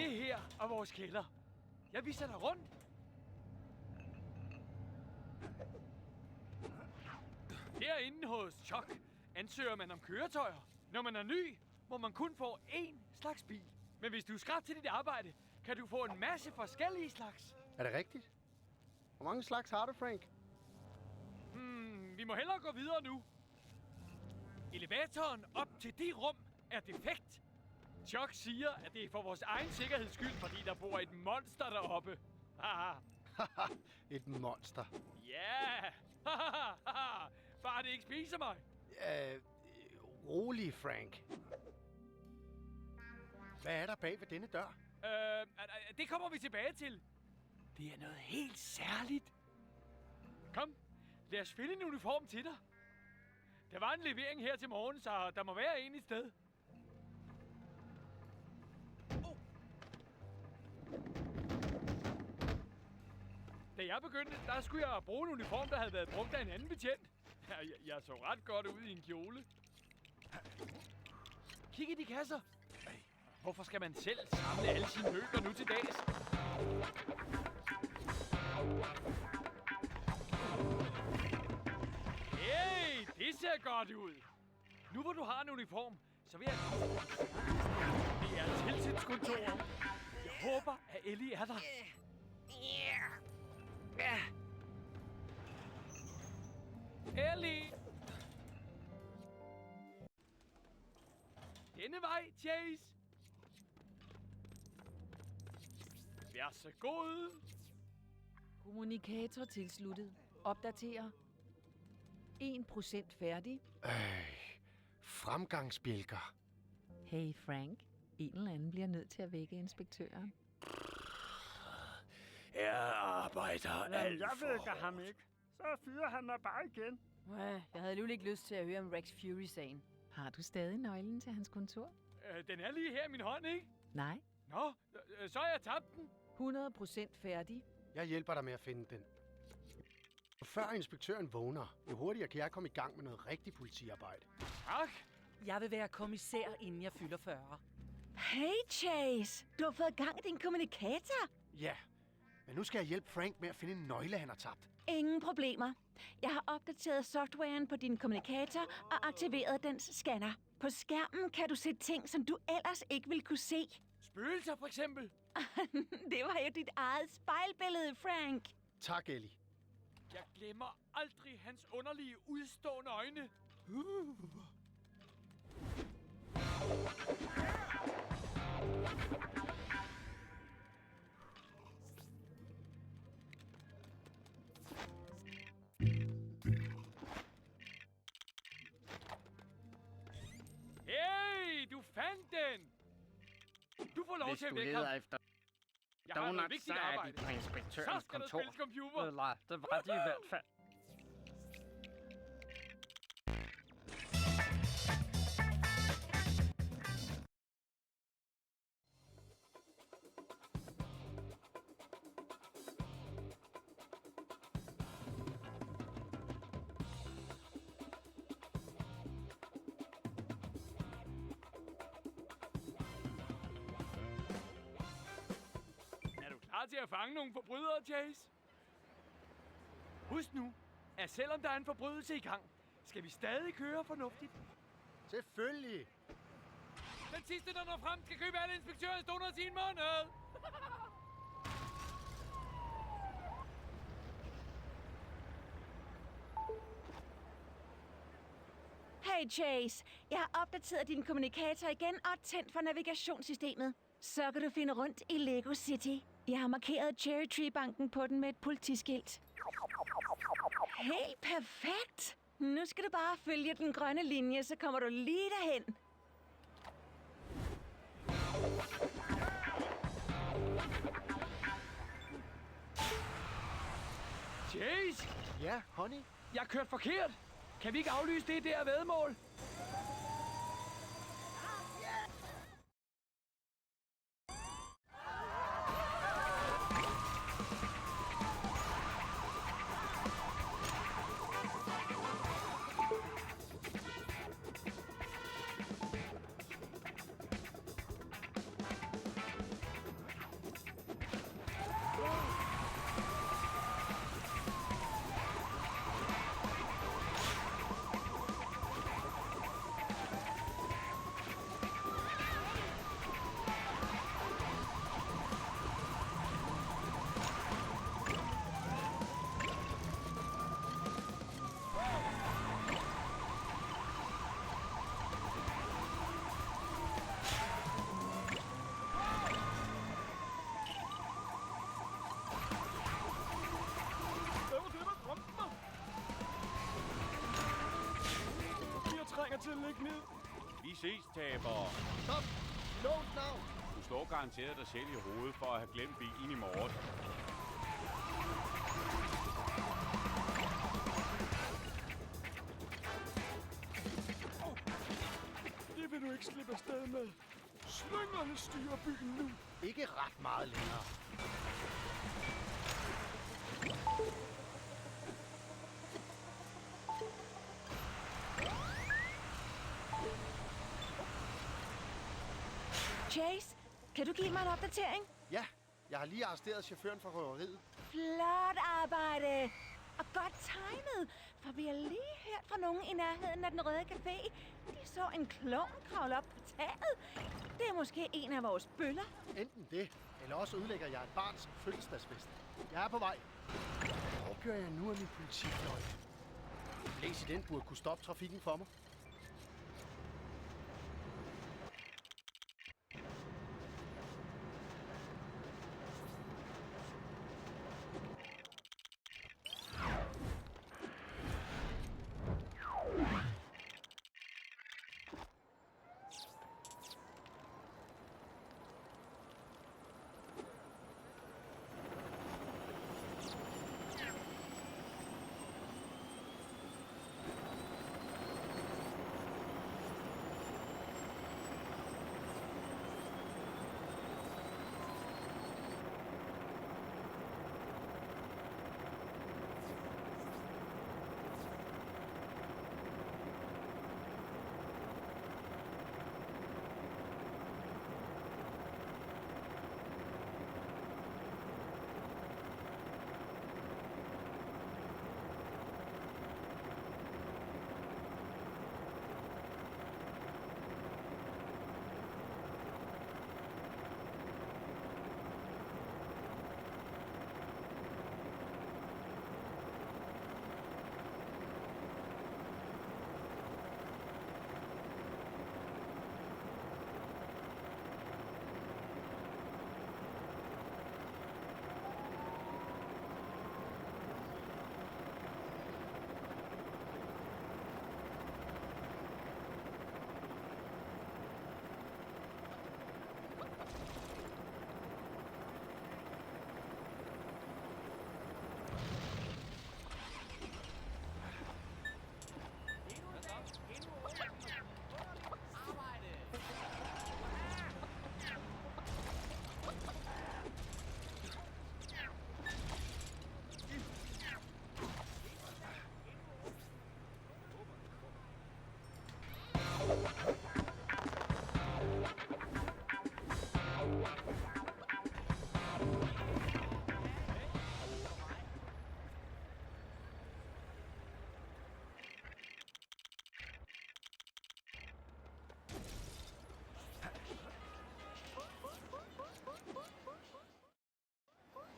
Det her er vores kælder. Jeg viser dig rundt. Herinde hos Chuck ansøger man om køretøjer. Når man er ny, må man kun få én slags bil. Men hvis du er skrab til dit arbejde, kan du få en masse forskellige slags. Er det rigtigt? Hvor mange slags har du, Frank? Vi må hellere gå videre nu. Elevatoren op til det rum er defekt. Chuck siger, at det er for vores egen sikkerheds skyld, fordi der bor et monster deroppe. Haha. Et monster. Ja! Bare det ikke spiser mig. Rolig, Frank. Hvad er der bag ved denne dør? Det kommer vi tilbage til. Det er noget helt særligt. Kom, lad os finde en uniform til dig. Der var en levering her til morgen, så der må være en i sted. Da jeg begyndte, der skulle jeg bruge en uniform, der havde været brugt af en anden betjent. Jeg så ret godt ud i en kjole. Kig i de kasser. Hvorfor skal man selv samle alle sine møbler nu til dags? Hey, det ser godt ud. Nu hvor du har en uniform, så vil jeg... Det er tilsynskontoret. Jeg håber, at Ellie er der. Ellie! Denne vej, Chase! Vær så god! Kommunikator tilsluttet. Opdaterer. 1% færdig. Fremgangsbjælker. Hey Frank, en eller anden bliver nødt til at vække inspektøren. Jeg arbejder alt Jeg vækker ham ikke. Så fyrer han mig bare igen. Jeg havde alligevel ikke lyst til at høre om Rex Fury-sagen. Har du stadig nøglen til hans kontor? Den er lige her i min hånd, ikke? Nej. Nå, så har jeg tabt den. 100% færdig. Jeg hjælper dig med at finde den. Før inspektøren vågner, jo hurtigere kan jeg komme i gang med noget rigtigt politiarbejde. Tak. Jeg vil være kommissær, inden jeg fylder 40. Hey Chase, du har fået gang i din kommunikator. Ja, men nu skal jeg hjælpe Frank med at finde en nøgle, han har tabt. Ingen problemer. Jeg har opdateret softwaren på din kommunikator og aktiveret dens scanner. På skærmen kan du se ting, som du ellers ikke ville kunne se. Spøgelser for eksempel. Det var jo dit eget spejlbillede, Frank. Tak, Ellie. Jeg glemmer aldrig hans underlige udstående øjne. Hey, du fandt den! Du får lov til at vække ham. Efter Jeg har noget donuts, vigtigt så er arbejde. de på Så inspektørens skal der kontor. spilles computer. Eller, det var de i hvert fald. Er du klar til at fange nogle forbrydere, Chase? Husk nu, at selvom der er en forbrydelse i gang, skal vi stadig køre fornuftigt. Selvfølgelig. Den sidste, der når frem, skal købe alle inspektørens donuts i en måned. Hey Chase, jeg har opdateret din kommunikator igen og tændt for navigationssystemet. Så kan du finde rundt i Lego City. Jeg har markeret Cherry Tree Banken på den med et politiskilt. Helt perfekt! Nu skal du bare følge den grønne linje, så kommer du lige derhen. Chase, Ja, honey. jeg har kørt forkert. Kan vi ikke aflyse det der væddemål? ikke ned. Vi ses, tabere. Stop! Lovens navn! Du slår garanteret dig selv i hovedet for at have glemt bilen i morgen. Det vil du ikke slippe afsted med. Slyngerne styrer byen nu. Ikke ret meget længere. Chase, kan du give mig en opdatering? Ja, jeg har lige arresteret chaufføren for røveriet. Flot arbejde! Og godt timet, for vi har lige hørt fra nogen i nærheden af den røde café. De så en klovn kravle op på taget. Det er måske en af vores bøller. Enten det, eller også ødelægger jeg et barns fødselsdagsfest. Jeg er på vej. Hvor kører jeg nu af min politifløjte? Blæs i den burde kunne stoppe trafikken for mig.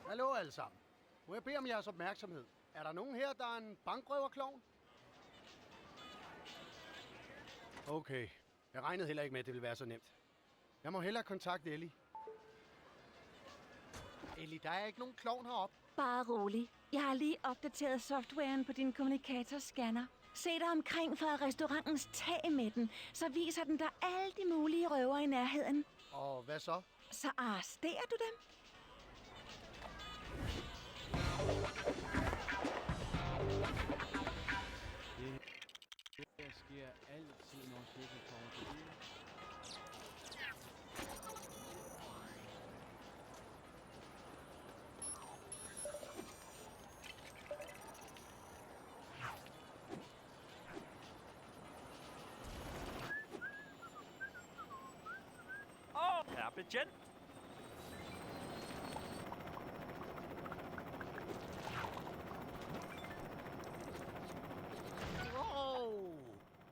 Hallo alle sammen. Må jeg bede om jeres opmærksomhed? Er der nogen her, der er en bankrøverklovn? Okay. Jeg regnede heller ikke med, at det ville være så nemt. Jeg må hellere kontakte Ellie. Ellie, der er ikke nogen klovn heroppe. Bare rolig. Jeg har lige opdateret softwaren på din kommunikatorscanner. Se dig omkring fra restaurantens tag med den, så viser den dig alle de mulige røver i nærheden. Og hvad så? Så arresterer du dem? Det sker altid, når chefen kommer til byen. Herre betjent.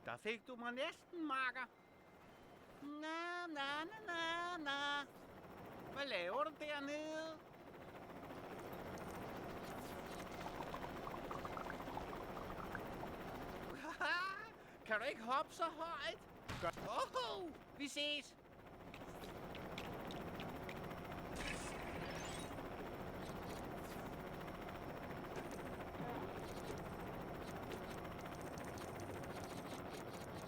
Der fik du mig næsten, makker. Na. Hvad laver du dernede? Kan du ikke hoppe så højt? Vi ses.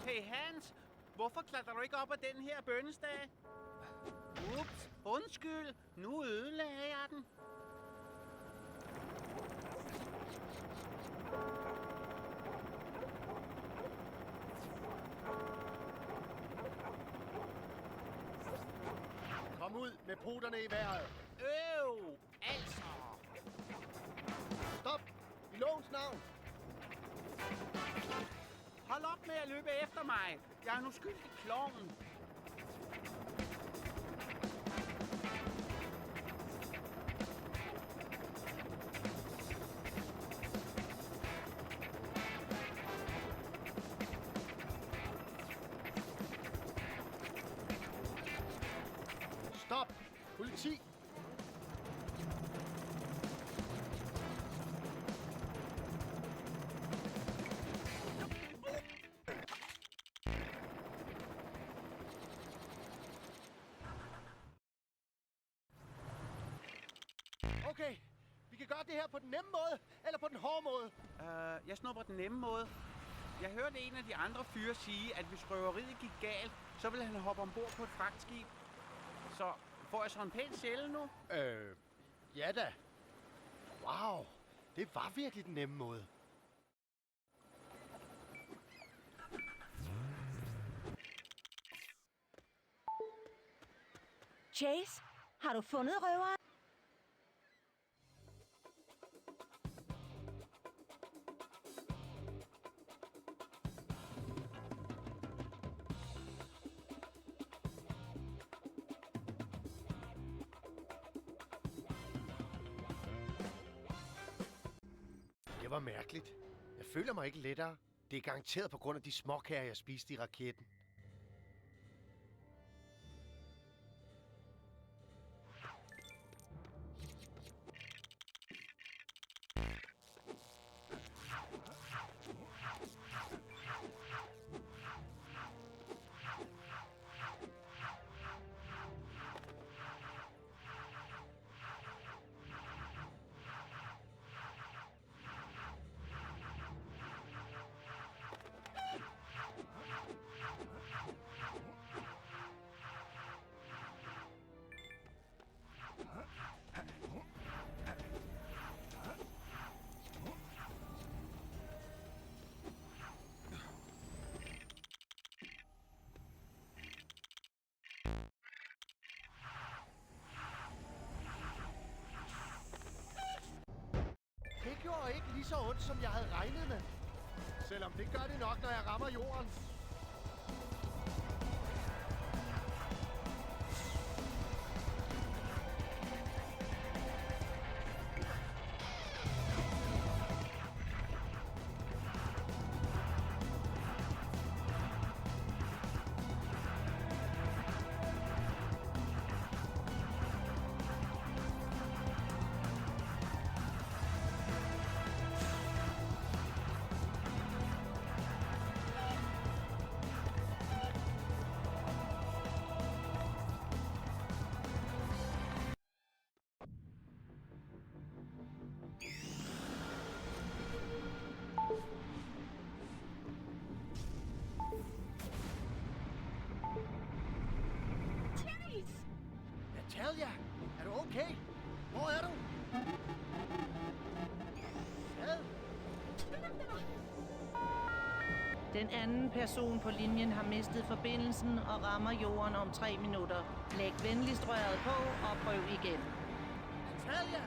Hey Hans, Hvorfor klatrer du ikke op ad den her bønnestage? Ups, undskyld. Nu ødelagde jeg den. Kom ud med poterne i vejret. Altså. Stop! I lovens navn! Hold op med at løbe efter mig. Jeg er en uskyldig klovn. Stop! Politi! Okay, vi kan gøre det her på den nemme måde, eller på den hårde måde. Jeg snupper den nemme måde. Jeg hørte en af de andre fyre sige, at hvis røveriet gik galt, så ville han hoppe ombord på et fragtskib. Så får jeg så en pæn sjæle nu? Ja da. Wow, det var virkelig den nemme måde. Chase, har du fundet røveren? Det var mærkeligt. Jeg føler mig ikke lettere. Det er garanteret på grund af de småkager, jeg spiste i raketten. Det gjorde ikke lige så ondt, som jeg havde regnet med. Selvom det gør det nok, når jeg rammer jorden. Natalia, er du okay? Hvor er du? Hvad? Den anden person på linjen har mistet forbindelsen og rammer jorden om 3 minutter. Læg venligst røret på og prøv igen. Natalia!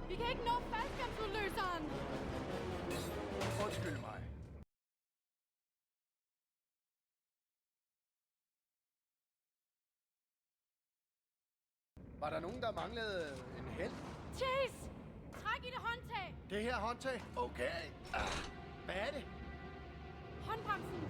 Vi kan ikke nå faldskærmsudløseren! Undskyld mig. Var der nogen, der manglede en held? Chase! Træk i det håndtag! Det her håndtag? Okay. Hvad er det? Håndbremsen!